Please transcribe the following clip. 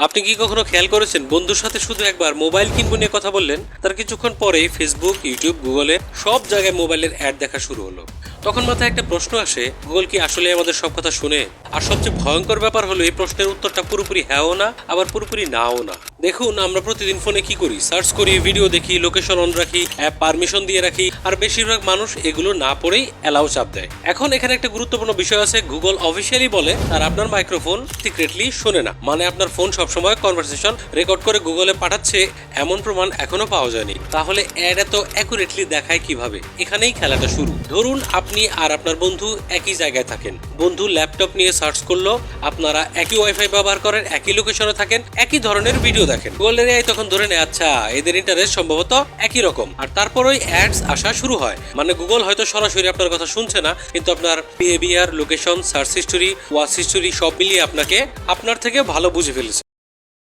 আপনি কি কখনো খেয়াল করেছেন বন্ধুর সাথে শুধু একবার মোবাইল কিনবো নিয়ে কথা বললেন, তার কিছুক্ষণ পরেই ফেসবুক, ইউটিউব, গুগলে সব জায়গায় মোবাইলের অ্যাড দেখা শুরু হলো। তখন মাথায় একটা প্রশ্ন আসে, গুগল কি আসলে আমাদের সব কথা শুনে? আর সবচেয়ে ভয়ঙ্কর ব্যাপার হলো এই প্রশ্নের উত্তরটা পুরোপুরি হ্যাঁও না, আবার পুরোপুরি নাও না। দেখুন, আমরা প্রতিদিন ফোনে কি করি? সার্চ করি, ভিডিও দেখি, লোকেশন অন রাখি, অ্যাপ পারমিশন দিয়ে রাখি, আর বেশিরভাগ মানুষ এগুলো না পড়েই অ্যালাউ চাপ দেয়। এখন এখানে একটা গুরুত্বপূর্ণ বিষয় আছে, গুগল অফিসিয়ালি বলে আর আপনার মাইক্রোফোন সিক্রেটলি শোনে না। মানে আপনার ফোন সবসময় কনভারসেশন রেকর্ড করে গুগলে পাঠাচ্ছে, এমন প্রমাণ এখনো পাওয়া যায়নি। তাহলে অ্যাড এত অ্যাকুরেটলি দেখায় কিভাবে? এখানেই খেলাটা শুরু। ধরুন আপনি আর আপনার বন্ধু একই জায়গায় থাকেন, বন্ধু ল্যাপটপ নিয়ে সার্চ করলো, আপনারা একই ওয়াইফাই ব্যবহার করেন, একই লোকেশনে থাকেন, একই ধরনের ভিডিও দেখেন। গুগলের এআই তখন ধরে নেয়, আচ্ছা এদের ইন্টারেস্ট সম্ভবত একই রকম, আর তারপরই অ্যাডস আসা শুরু হয়। মানে গুগল হয়তো সরাসরি আপনার কথা শুনছে না, কিন্তু আপনার behaviour, location, search history, watch history সব মিলিয়ে আপনাকে আপনার থেকে ভালো বুঝে ফেলেছে।